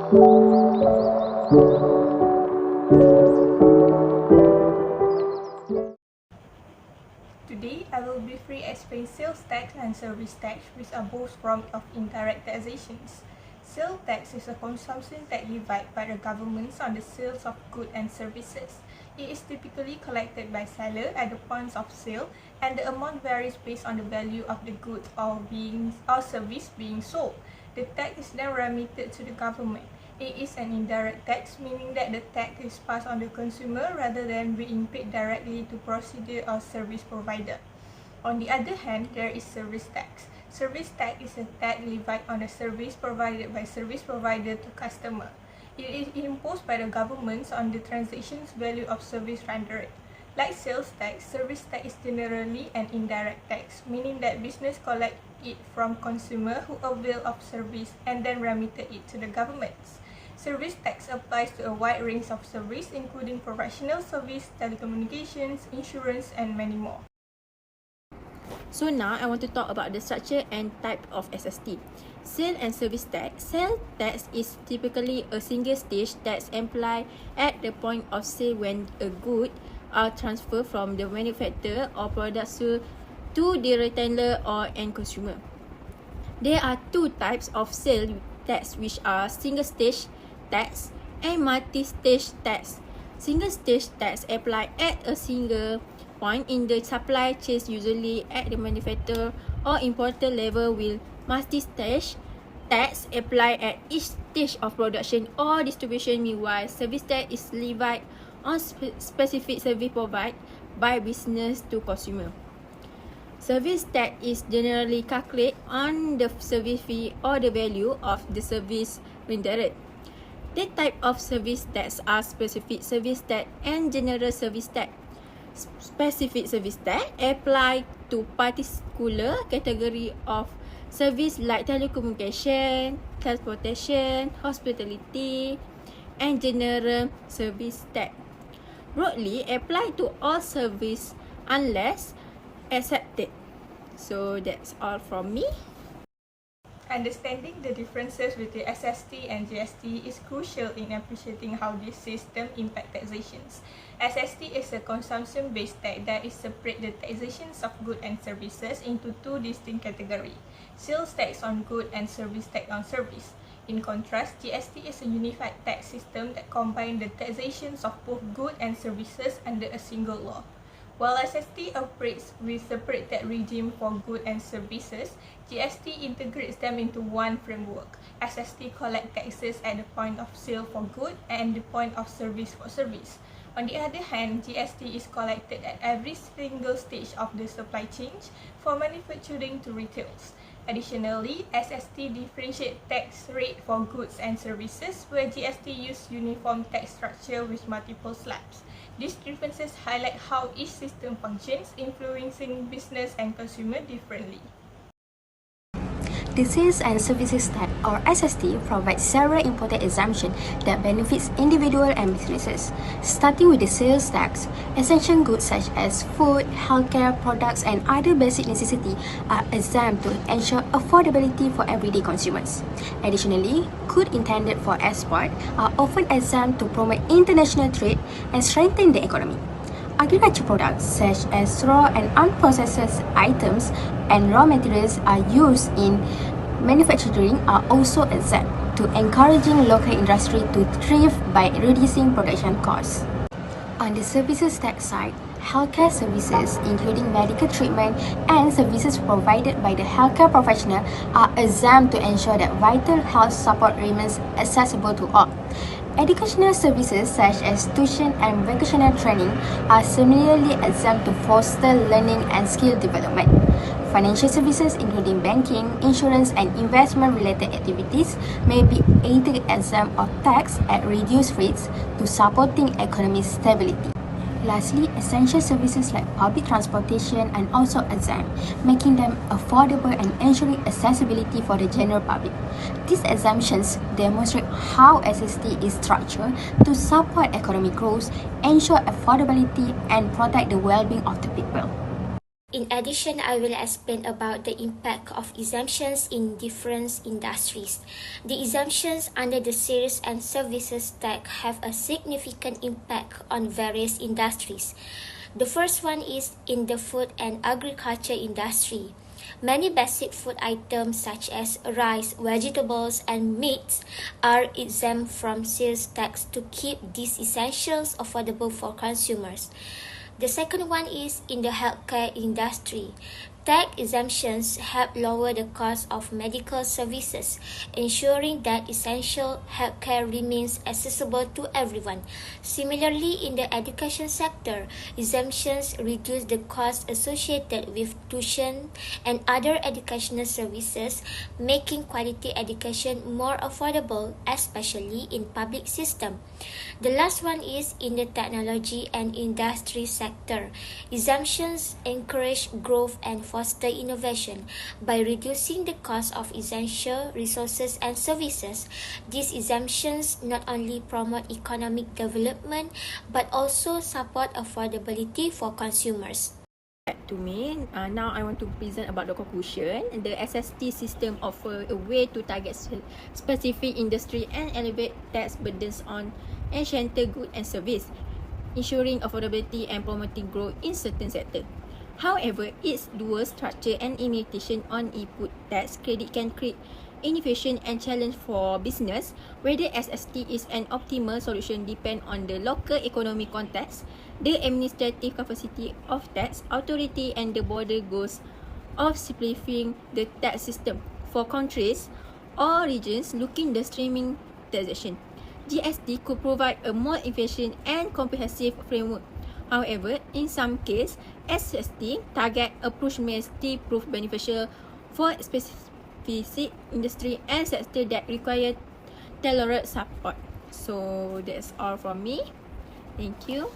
Today, I will briefly explain sales tax and service tax, which are both forms of indirect taxations. Sales tax is a consumption tax levied by the governments on the sales of goods and services. It is typically collected by seller at the points of sale, and the amount varies based on the value of the goods or service being sold. The tax is then remitted to the government. It is an indirect tax, meaning that the tax is passed on the consumer rather than being paid directly to procedure or service provider. On the other hand, there is service tax. Service tax is a tax levied on a service provided by service provider to customer. It is imposed by the governments on the transactions value of service rendered. Like sales tax, service tax is generally an indirect tax, meaning that business collect it from consumer who avail of service and then remitted it to the governments. Service tax applies to a wide range of service, including professional service, telecommunications, insurance, and many more. So now I want to talk about the structure and type of SST. Sale and service tax. Sale tax is typically a single stage tax applied at the point of sale when a good are transferred from the manufacturer or product sold to the retailer or end consumer. There are two types of sale tax, which are single stage tax and multi-stage tax. Single stage tax applied at a single point in the supply chain, usually at the manufacturer or importer level, will multi-stage tax applied at each stage of production or distribution. Meanwhile, service tax is levied on specific service provided by business to consumer. Service tax is generally calculated on the service fee or the value of the service rendered. The type of service tax are specific service tax and general service tax. Specific service tax apply to particular category of service like telecommunication, transportation, hospitality, and general service tax. Broadly apply to all service unless accepted. So that's all from me. Understanding the differences between SST and GST is crucial in appreciating how this system impacts taxations. SST is a consumption-based tax that is separate the taxations of goods and services into two distinct categories: sales tax on goods and service tax on service. In contrast, GST is a unified tax system that combines the taxations of both goods and services under a single law. While SST operates with separate tax regime for goods and services, GST integrates them into one framework. SST collects taxes at the point of sale for goods and the point of service for service. On the other hand, GST is collected at every single stage of the supply chain, from manufacturing to retails. Additionally, SST differentiates tax rate for goods and services, where GST uses uniform tax structure with multiple slabs. These differences highlight how each system functions, influencing business and consumer differently. The Sales and Services Tax, or SST, provides several important exemptions that benefits individuals and businesses. Starting with the sales tax, essential goods such as food, healthcare products, and other basic necessities are exempt to ensure affordability for everyday consumers. Additionally, goods intended for export are often exempt to promote international trade and strengthen the economy. Agriculture products such as raw and unprocessed items and raw materials are used in manufacturing are also exempt, to encouraging local industry to thrive by reducing production costs. On the services tax side, healthcare services, including medical treatment and services provided by the healthcare professional, are exempt to ensure that vital health support remains accessible to all. Educational services such as tuition and vocational training are similarly exempt to foster learning and skill development. Financial services, including banking, insurance, and investment-related activities, may be either exempt or taxed at reduced rates to supporting economic stability. Lastly, essential services like public transportation are also exempt, making them affordable and ensuring accessibility for the general public. These exemptions demonstrate how SST is structured to support economic growth, ensure affordability, and protect the well-being of the people. In addition, I will explain about the impact of exemptions in different industries. The exemptions under the sales and services tax have a significant impact on various industries. The first one is in the food and agriculture industry. Many basic food items such as rice, vegetables, and meats are exempt from sales tax to keep these essentials affordable for consumers. The second one is in the healthcare industry. Tax exemptions help lower the cost of medical services, ensuring that essential healthcare remains accessible to everyone. Similarly, in the education sector, exemptions reduce the costs associated with tuition and other educational services, making quality education more affordable, especially in public system. The last one is in the technology and industry sector. Exemptions encourage growth and foster innovation by reducing the cost of essential resources and services. These exemptions not only promote economic development but also support affordability for consumers. To me, now I want to present about the conclusion. The SST system offer a way to target specific industry and elevate tax burdens on essential goods and service, ensuring affordability and promoting growth in certain sectors. However, its dual structure and limitation on input tax credit can create inefficient and challenge for business. Whether SST is an optimal solution depends on the local economic context, the administrative capacity of tax authority, and the broader goals of simplifying the tax system for countries or regions looking the streaming taxation. GST could provide a more efficient and comprehensive framework. However, in some cases, SST target approach may still prove beneficial for specific industry and sector that require tailored support. So that's all from me. Thank you.